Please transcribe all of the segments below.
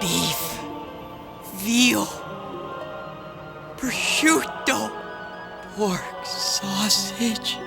beef, veal, prosciutto, pork sausage.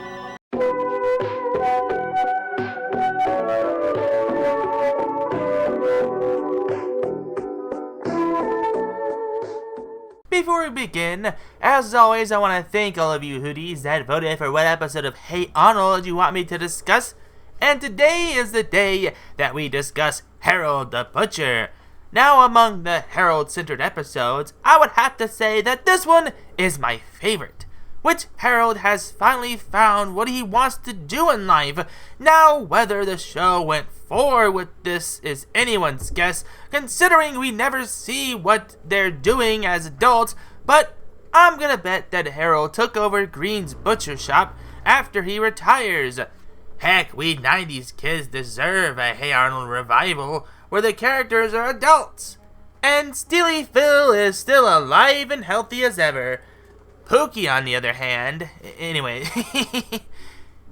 Before we begin, as always, I want to thank all of you Hooties that voted for what episode of Hey Arnold you want me to discuss. And today is the day that we discuss Harold the Butcher. Now, among the Harold-centered episodes, I would have to say that this one is my favorite. Which Harold has finally found what he wants to do in life. Now, whether the show went forward with this is anyone's guess, considering we never see what they're doing as adults, but I'm gonna bet that Harold took over Green's butcher shop after he retires. Heck, we 90s kids deserve a Hey Arnold revival where the characters are adults. And Steely Phil is still alive and healthy as ever. Pookie, on the other hand, anyway,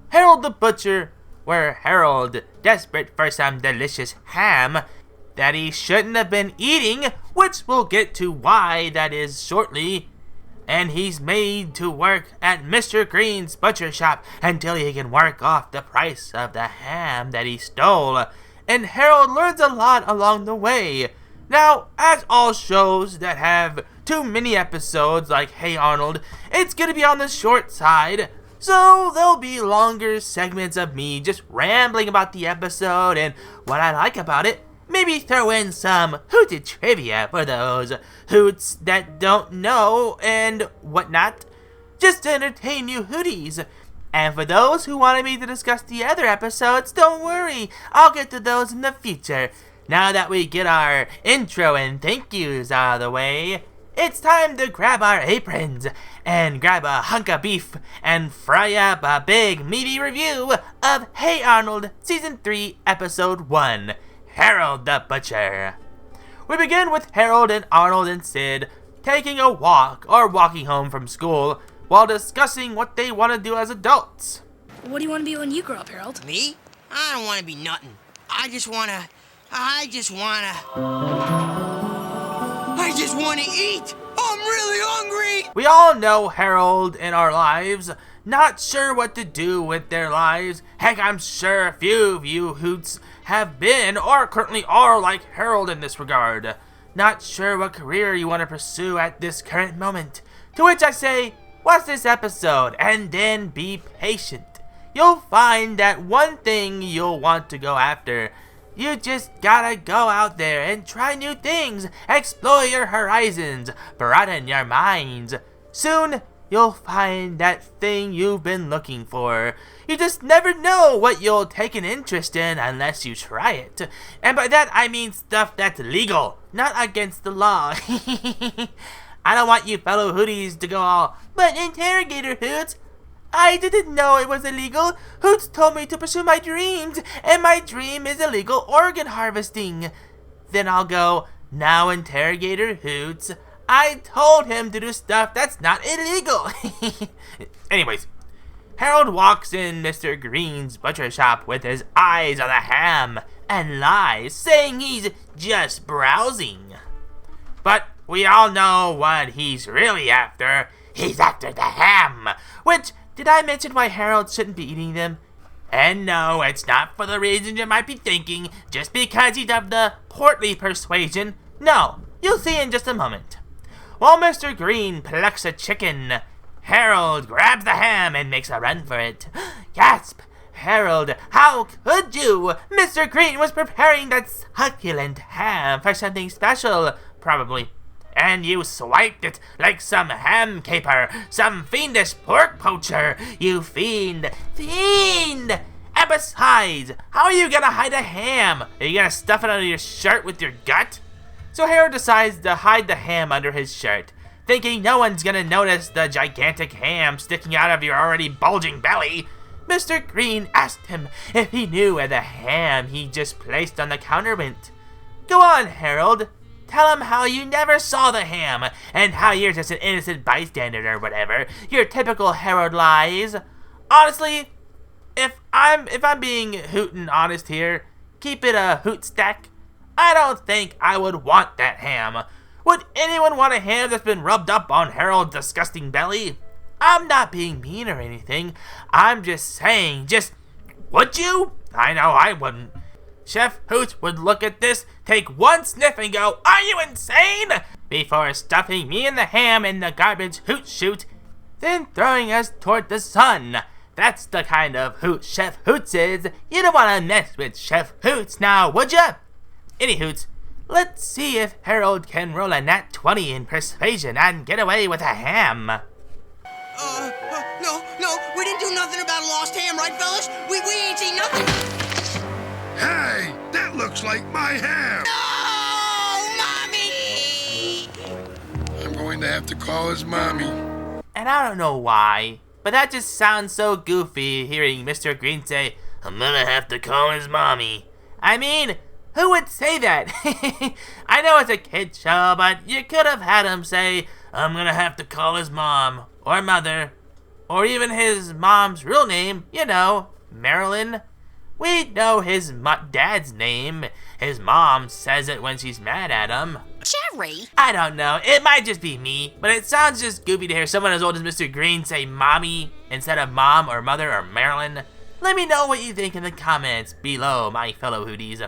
Harold the Butcher, where Harold, desperate for some delicious ham that he shouldn't have been eating, which we'll get to why that is shortly, and he's made to work at Mr. Green's butcher shop until he can work off the price of the ham that he stole, and Harold learns a lot along the way. Now, as all shows that have too many episodes like Hey Arnold, it's gonna be on the short side, so there'll be longer segments of me just rambling about the episode and what I like about it. Maybe throw in some Hooted trivia for those Hoots that don't know and whatnot, just to entertain you Hooties. And for those who wanted me to discuss the other episodes, don't worry, I'll get to those in the future. Now that we get our intro and thank yous out of the way, it's time to grab our aprons and grab a hunk of beef and fry up a big meaty review of Hey Arnold Season 3 Episode 1, Harold the Butcher. We begin with Harold and Arnold and Sid taking a walk or walking home from school while discussing what they want to do as adults. What do you want to be when you grow up, Harold? Me? I don't want to be nothing. I just want to eat! I'm really hungry! We all know Harold in our lives, not sure what to do with their lives. Heck, I'm sure a few of you Hoots have been or currently are like Harold in this regard. Not sure what career you want to pursue at this current moment. To which I say, watch this episode and then be patient. You'll find that one thing you'll want to go after. You just gotta go out there and try new things, explore your horizons, broaden your minds. Soon, you'll find that thing you've been looking for. You just never know what you'll take an interest in unless you try it. And by that, I mean stuff that's legal, not against the law. I don't want you fellow Hooties to go all, but interrogator Hoots, I didn't know it was illegal. Hoots told me to pursue my dreams, and my dream is illegal organ harvesting. Then I'll go, now interrogator Hoots, I told him to do stuff that's not illegal. Anyways, Harold walks in Mr. Green's butcher shop with his eyes on the ham and lies, saying he's just browsing. But we all know what he's really after. He's after the ham, which, did I mention why Harold shouldn't be eating them? And no, it's not for the reasons you might be thinking, just because he's of the portly persuasion. No, you'll see in just a moment. While Mr. Green plucks a chicken, Harold grabs the ham and makes a run for it. Gasp! Harold, how could you? Mr. Green was preparing that succulent ham for something special, probably. And you swiped it like some ham caper, some fiendish pork poacher, you fiend! Fiend! And besides, how are you gonna hide a ham? Are you gonna stuff it under your shirt with your gut? So Harold decides to hide the ham under his shirt, thinking no one's gonna notice the gigantic ham sticking out of your already bulging belly. Mr. Green asked him if he knew where the ham he just placed on the counter went. Go on, Harold. Tell him how you never saw the ham, and how you're just an innocent bystander or whatever. Your typical Harold lies. Honestly, if I'm being hootin' honest here, keep it a hoot stack. I don't think I would want that ham. Would anyone want a ham that's been rubbed up on Harold's disgusting belly? I'm not being mean or anything. I'm just saying, would you? I know I wouldn't. Chef Hoot would look at this, take one sniff and go, "Are you insane?" before stuffing me and the ham in the garbage Hoot chute, then throwing us toward the sun. That's the kind of Hoot Chef Hoots is. You don't want to mess with Chef Hoots now, would ya? Any Hoots, let's see if Harold can roll a nat 20 in persuasion and get away with a ham. No, we didn't do nothing about a lost ham, right, fellas? We ain't seen nothing. Hey, that looks like my ham. No, Mommy! I'm going to have to call his mommy. And I don't know why, but that just sounds so goofy hearing Mr. Green say, "I'm gonna have to call his mommy." I mean, who would say that? I know it's a kid show, but you could have had him say, "I'm gonna have to call his mom," or mother, or even his mom's real name, Marilyn. We know his dad's name. His mom says it when she's mad at him. Jerry? I don't know. It might just be me, but it sounds just goofy to hear someone as old as Mr. Green say mommy instead of mom or mother or Marilyn. Let me know what you think in the comments below, my fellow Hooties.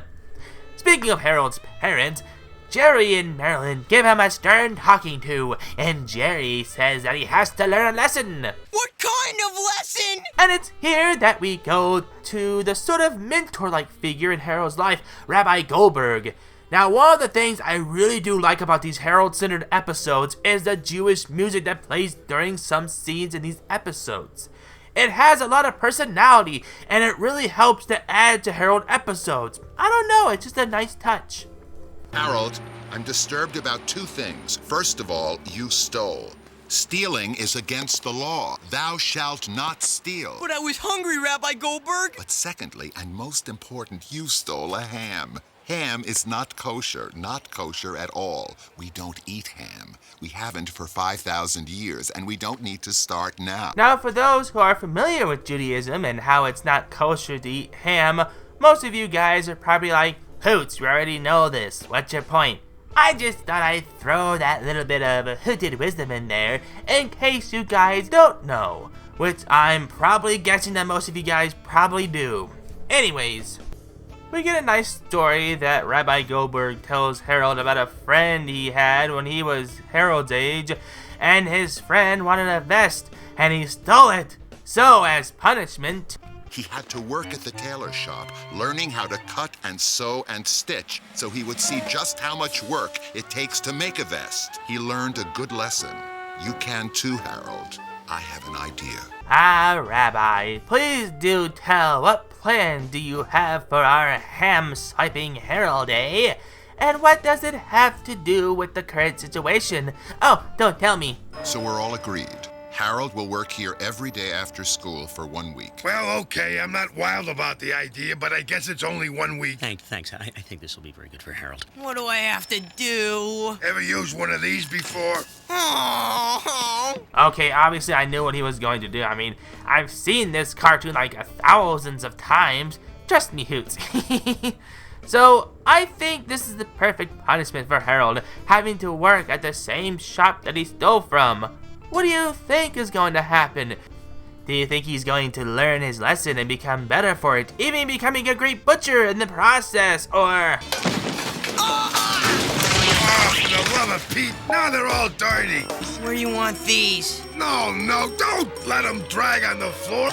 Speaking of Harold's parents, Jerry and Marilyn give him a stern talking to, and Jerry says that he has to learn a lesson. What kind of lesson? And it's here that we go to the sort of mentor-like figure in Harold's life, Rabbi Goldberg. Now, one of the things I really do like about these Harold-centered episodes is the Jewish music that plays during some scenes in these episodes. It has a lot of personality, and it really helps to add to Harold episodes. I don't know, it's just a nice touch. Harold, I'm disturbed about two things. First of all, you stole. Stealing is against the law. Thou shalt not steal. But I was hungry, Rabbi Goldberg. But secondly, and most important, you stole a ham. Ham is not kosher at all. We don't eat ham. We haven't for 5,000 years, and we don't need to start now. Now, for those who are familiar with Judaism and how it's not kosher to eat ham, most of you guys are probably like, "Hoots, we already know this. What's your point?" I just thought I'd throw that little bit of hooted wisdom in there in case you guys don't know, which I'm probably guessing that most of you guys probably do. Anyways, we get a nice story that Rabbi Goldberg tells Harold about a friend he had when he was Harold's age, and his friend wanted a vest, and he stole it. So, as punishment, He had to work at the tailor shop, learning how to cut and sew and stitch, so he would see just how much work it takes to make a vest. He learned a good lesson. You can too, Harold. I have an idea. Rabbi, please do tell, what plan do you have for our ham-swiping Harold, eh? And what does it have to do with the current situation? Oh, don't tell me. So we're all agreed. Harold will work here every day after school for 1 week. Well, okay, I'm not wild about the idea, but I guess it's only 1 week. Thanks. I think this will be very good for Harold. What do I have to do? Ever used one of these before? Oh. Okay, obviously I knew what he was going to do. I mean, I've seen this cartoon like thousands of times. Trust me, Hoots. So, I think this is the perfect punishment for Harold, having to work at the same shop that he stole from. What do you think is going to happen? Do you think he's going to learn his lesson and become better for it, even becoming a great butcher in the process, or... Oh, for the love of Pete, now they're all dirty. Where do you want these? No, don't let them drag on the floor.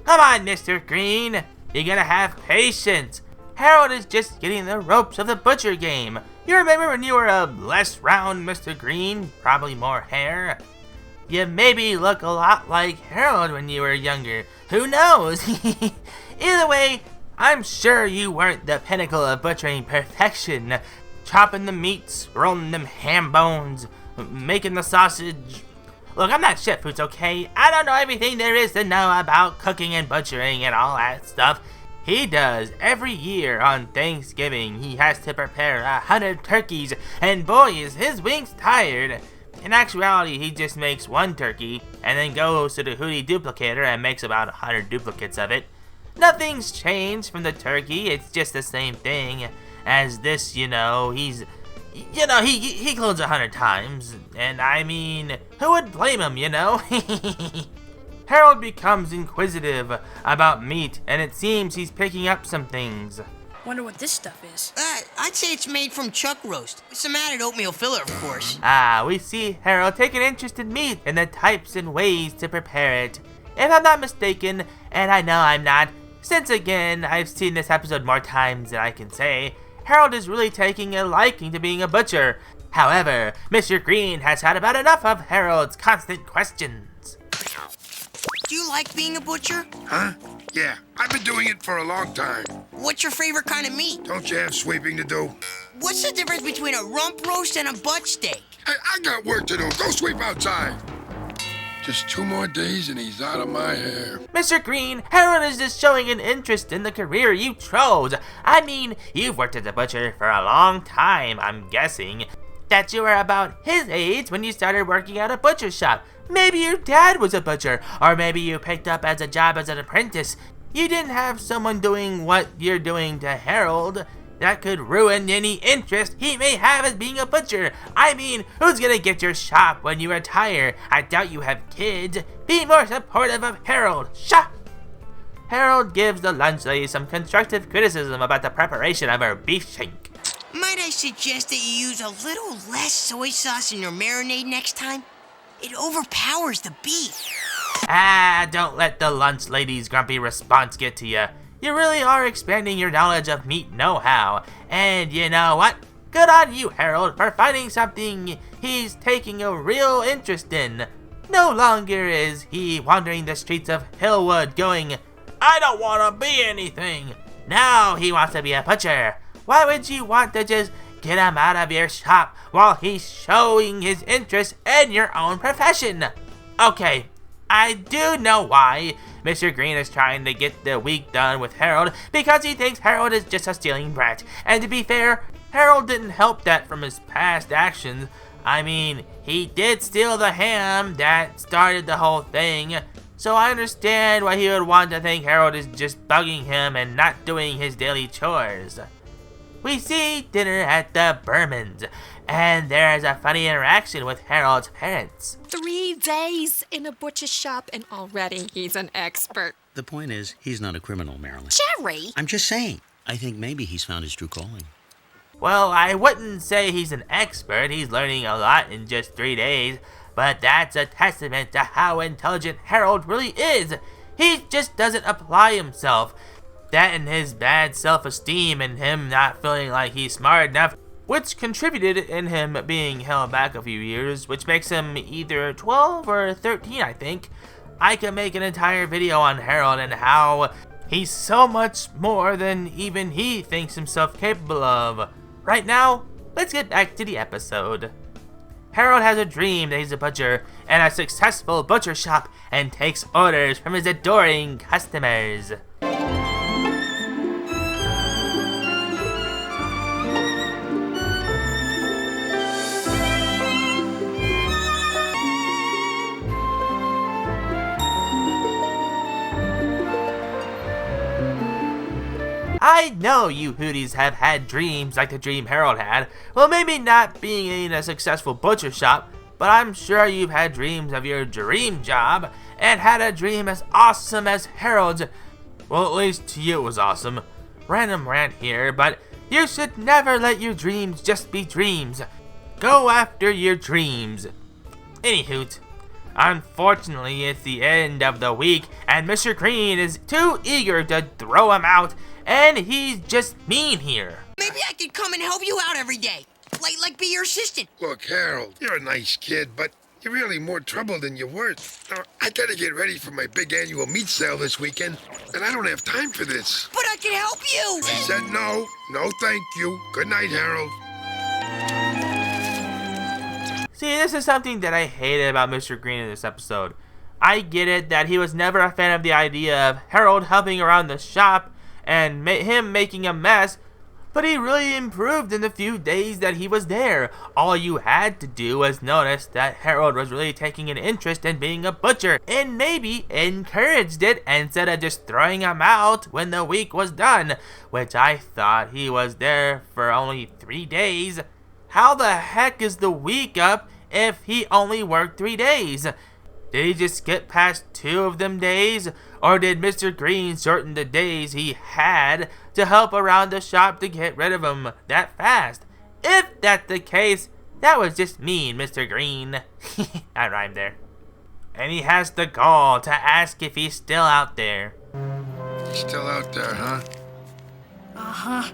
Come on, Mr. Green. You gotta have patience. Harold is just getting the ropes of the butcher game. You remember when you were a less round Mr. Green, probably more hair? You maybe look a lot like Harold when you were younger. Who knows? Either way, I'm sure you weren't the pinnacle of butchering perfection. Chopping the meats, rolling them ham bones, making the sausage. Look, I'm not Chef Hoots, okay? I don't know everything there is to know about cooking and butchering and all that stuff. He does. Every year on Thanksgiving, he has to prepare 100 turkeys, and boy, is his wings tired. In actuality, he just makes one turkey, and then goes to the Hootie duplicator and makes about 100 duplicates of it. Nothing's changed from the turkey, it's just the same thing as this, he clones 100 times, and I mean, who would blame him, Harold becomes inquisitive about meat, and it seems he's picking up some things. Wonder what this stuff is. I'd say it's made from chuck roast. With some added oatmeal filler, of course. We see Harold take an interest in meat and the types and ways to prepare it. If I'm not mistaken, and I know I'm not, since again, I've seen this episode more times than I can say, Harold is really taking a liking to being a butcher. However, Mr. Green has had about enough of Harold's constant questions. Do you like being a butcher? Huh? Yeah, I've been doing it for a long time. What's your favorite kind of meat? Don't you have sweeping to do? What's the difference between a rump roast and a butt steak? Hey, I got work to do. Go sweep outside. Just 2 more days and he's out of my hair. Mr. Green, Harold is just showing an interest in the career you chose. I mean, you've worked as a butcher for a long time, I'm guessing. That you were about his age when you started working at a butcher shop. Maybe your dad was a butcher, or maybe you picked up as a job as an apprentice. You didn't have someone doing what you're doing to Harold. That could ruin any interest he may have as being a butcher. I mean, who's gonna get your shop when you retire? I doubt you have kids. Be more supportive of Harold. Shop! Harold gives the lunch lady some constructive criticism about the preparation of her beef shank. Might I suggest that you use a little less soy sauce in your marinade next time? It overpowers the beef. Don't let the lunch lady's grumpy response get to you. You really are expanding your knowledge of meat know-how. And you know what? Good on you, Harold, for finding something he's taking a real interest in. No longer is he wandering the streets of Hillwood going, I don't want to be anything. Now he wants to be a butcher. Why would you want to just get him out of your shop while he's showing his interest in your own profession? Okay, I do know why. Mr. Green is trying to get the week done with Harold because he thinks Harold is just a stealing brat. And to be fair, Harold didn't help that from his past actions. I mean, he did steal the ham that started the whole thing. So I understand why he would want to think Harold is just bugging him and not doing his daily chores. We see dinner at the Bermans, and there is a funny interaction with Harold's parents. 3 days in a butcher shop and already he's an expert. The point is, he's not a criminal, Marilyn. Jerry! I'm just saying. I think maybe he's found his true calling. Well, I wouldn't say he's an expert. He's learning a lot in just 3 days. But that's a testament to how intelligent Harold really is. He just doesn't apply himself. That and his bad self-esteem and him not feeling like he's smart enough, which contributed in him being held back a few years, which makes him either 12 or 13, I think. I could make an entire video on Harold and how he's so much more than even he thinks himself capable of. Right now, let's get back to the episode. Harold has a dream that he's a butcher in a successful butcher shop and takes orders from his adoring customers. I know you Hooties have had dreams like the dream Harold had. Well, maybe not being in a successful butcher shop, but I'm sure you've had dreams of your dream job and had a dream as awesome as Harold's. Well, at least to you it was awesome. Random rant here, but you should never let your dreams just be dreams. Go after your dreams. Anywho, unfortunately, it's the end of the week, and Mr. Green is too eager to throw him out, and he's just mean here. Maybe I could come and help you out every day. Like be your assistant. Look, Harold, you're a nice kid, but you're really more trouble than you're worth. Now, I gotta get ready for my big annual meat sale this weekend, and I don't have time for this. But I can help you. I said no. No, thank you. Good night, Harold. See, this is something that I hated about Mr. Green in this episode. I get it that he was never a fan of the idea of Harold helping around the shop and him making a mess, but he really improved in the few days that he was there. All you had to do was notice that Harold was really taking an interest in being a butcher, and maybe encouraged it instead of just throwing him out when the week was done, which I thought he was there for only 3 days. How the heck is the week up if he only worked 3 days? Did he just skip past 2 of them days? Or did Mr. Green shorten the days he had to help around the shop to get rid of him that fast? If that's the case, that was just mean, Mr. Green. I rhymed there. And he has the gall to ask if he's still out there. Still out there, huh? Uh-huh.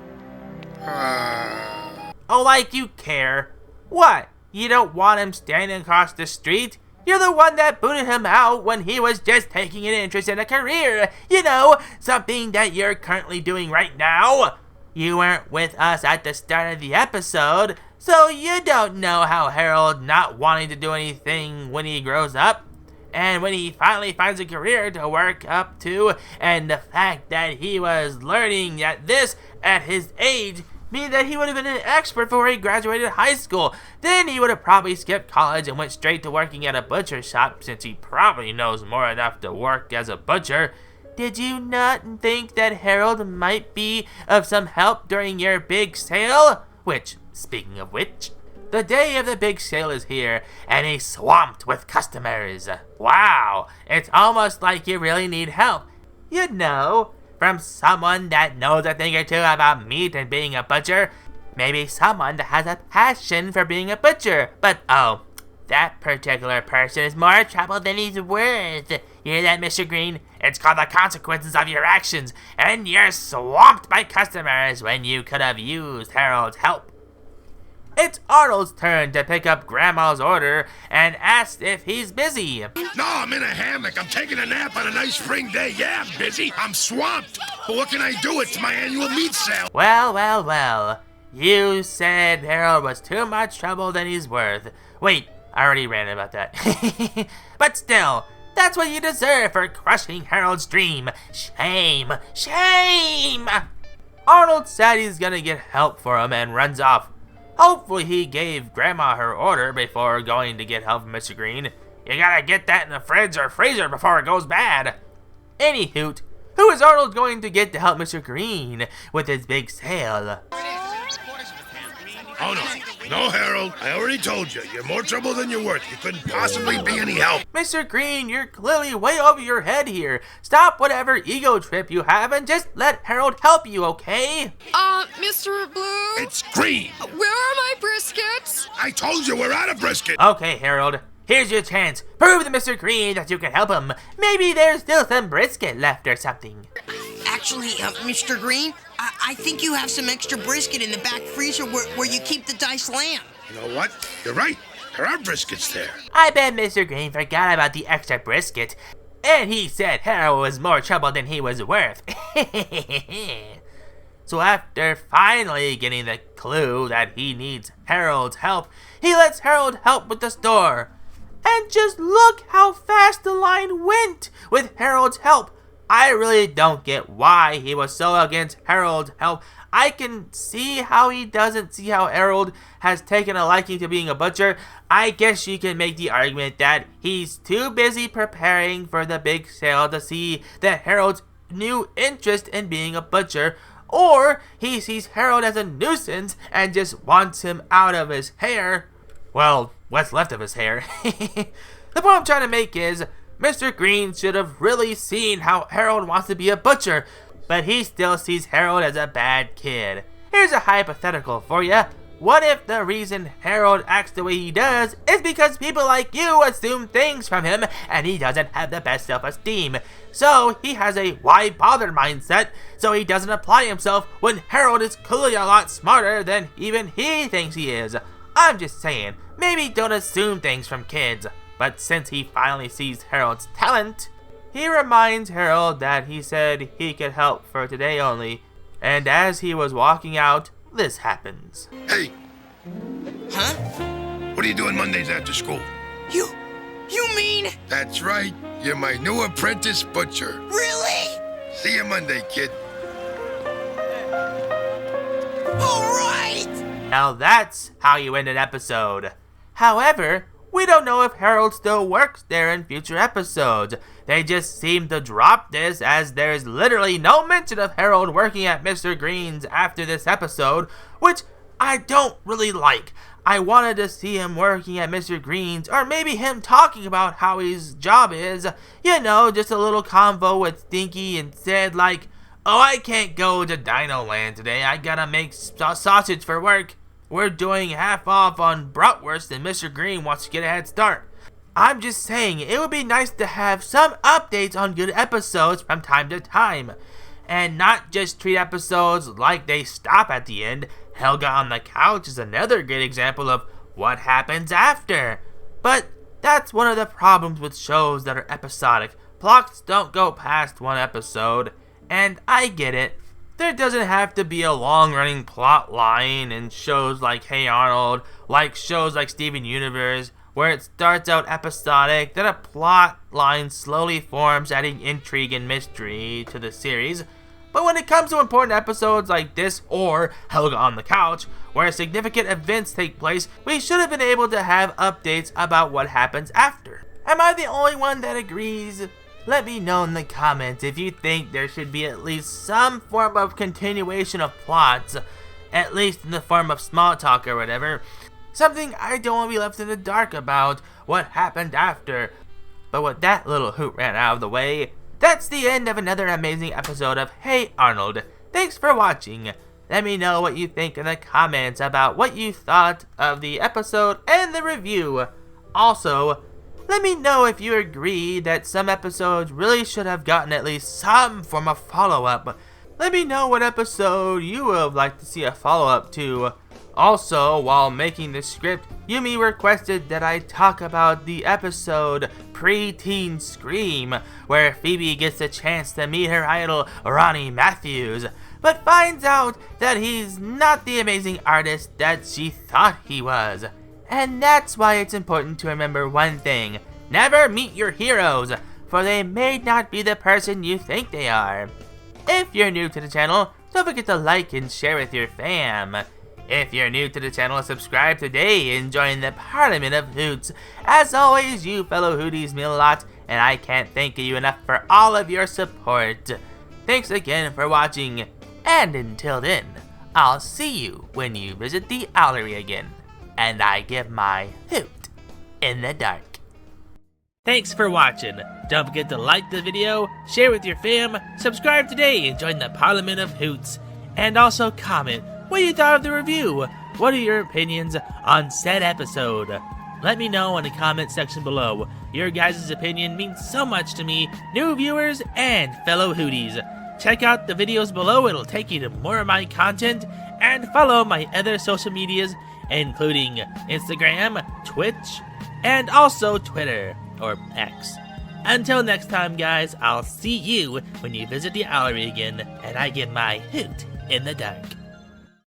Oh, like you care. What? You don't want him standing across the street? You're the one that booted him out when he was just taking an interest in a career. You know, something that you're currently doing right now. You weren't with us at the start of the episode, so you don't know how Harold not wanting to do anything when he grows up, and when he finally finds a career to work up to, and the fact that he was learning at this at his age mean that he would have been an expert before he graduated high school. Then he would have probably skipped college and went straight to working at a butcher shop, since he probably knows more enough to work as a butcher. Did you not think that Harold might be of some help during your big sale? Which, speaking of which, the day of the big sale is here, and he's swamped with customers. Wow, it's almost like you really need help. You know, from someone that knows a thing or two about meat and being a butcher. Maybe someone that has a passion for being a butcher. But oh, that particular person is more trouble than he's worth. You hear that, Mr. Green? It's called the consequences of your actions, and you're swamped by customers when you could have used Harold's help. It's Arnold's turn to pick up Grandma's order and ask if he's busy. No, I'm in a hammock. I'm taking a nap on a nice spring day. Yeah, I'm busy. I'm swamped. But what can I do? It's my annual meat sale. Well. You said Harold was too much trouble than he's worth. Wait, I already ranted about that. But still, that's what you deserve for crushing Harold's dream. Shame. Arnold said he's gonna get help for him and runs off. Hopefully he gave Grandma her order before going to get help from Mr. Green. You gotta get that in the fridge or freezer before it goes bad. Anywho, who is Arnold going to get to help Mr. Green with his big sale? Oh, no, Harold. I already told you. You're more trouble than you're worth. You couldn't possibly be any help. Mr. Green, you're clearly way over your head here. Stop whatever ego trip you have and just let Harold help you, okay? Mr. Blue? It's Green. Where are my briskets? I told you we're out of brisket. Okay, Harold. Here's your chance. Prove to Mr. Green that you can help him. Maybe there's still some brisket left or something. Actually, Mr. Green, I think you have some extra brisket in the back freezer where you keep the diced lamb. You know what? You're right. There are briskets there. I bet Mr. Green forgot about the extra brisket. And he said Harold was more trouble than he was worth. So after finally getting the clue that he needs Harold's help, he lets Harold help with the store. And just look how fast the line went with Harold's help. I really don't get why he was so against Harold's help. I can see how he doesn't see how Harold has taken a liking to being a butcher. I guess you can make the argument that he's too busy preparing for the big sale to see that Harold's new interest in being a butcher, or he sees Harold as a nuisance and just wants him out of his hair. Well, what's left of his hair. The point I'm trying to make is, Mr. Green should have really seen how Harold wants to be a butcher, but he still sees Harold as a bad kid. Here's a hypothetical for you. What if the reason Harold acts the way he does is because people like you assume things from him and he doesn't have the best self-esteem? So he has a why bother mindset, so he doesn't apply himself when Harold is clearly a lot smarter than even he thinks he is. I'm just saying, maybe don't assume things from kids. But since he finally sees Harold's talent, he reminds Harold that he said he could help for today only. And as he was walking out, this happens. Hey. Huh? What are you doing Mondays after school? You mean? That's right. You're my new apprentice butcher. Really? See you Monday, kid. Now that's how you end an episode. However, we don't know if Harold still works there in future episodes. They just seem to drop this as there's literally no mention of Harold working at Mr. Green's after this episode, which I don't really like. I wanted to see him working at Mr. Green's, or maybe him talking about how his job is. You know, just a little convo with Stinky and said like, "Oh, I can't go to Dino Land today. I gotta make sausage for work. We're doing half off on bratwurst and Mr. Green wants to get a head start." I'm just saying, it would be nice to have some updates on good episodes from time to time. And not just treat episodes like they stop at the end. Helga on the Couch is another good example of what happens after. But that's one of the problems with shows that are episodic. Plots don't go past one episode. And I get it. There doesn't have to be a long-running plot line in shows like Hey Arnold, like shows like Steven Universe, where it starts out episodic, then a plot line slowly forms, adding intrigue and mystery to the series. But when it comes to important episodes like this or Helga on the Couch, where significant events take place, we should have been able to have updates about what happens after. Am I the only one that agrees? Let me know in the comments if you think there should be at least some form of continuation of plots, at least in the form of small talk or whatever. Something I don't want to be left in the dark about what happened after. But with that little hoot ran out of the way, that's the end of another amazing episode of Hey Arnold. Thanks for watching. Let me know what you think in the comments about what you thought of the episode and the review. Also, let me know if you agree that some episodes really should have gotten at least some form of follow-up. Let me know what episode you would like to see a follow-up to. Also, while making this script, Yumi requested that I talk about the episode Pre-Teen Scream, where Phoebe gets a chance to meet her idol Ronnie Matthews, but finds out that he's not the amazing artist that she thought he was. And that's why it's important to remember one thing: never meet your heroes, for they may not be the person you think they are. If you're new to the channel, don't forget to like and share with your fam. If you're new to the channel, subscribe today and join the Parliament of Hoots. As always, you fellow Hooties mean a lot, and I can't thank you enough for all of your support. Thanks again for watching, and until then, I'll see you when you visit the Owlery again, and I give my hoot in the dark. Thanks for watching. Don't forget to like the video, share with your fam, subscribe today and join the Parliament of Hoots, and also comment what you thought of the review. What are your opinions on said episode? Let me know in the comment section below. Your guys' opinion means so much to me, new viewers, and fellow Hooties. Check out the videos below, it'll take you to more of my content, and follow my other social medias, including Instagram, Twitch, and also Twitter, or X. Until next time, guys, I'll see you when you visit the Owlery again, and I give my hoot in the dark.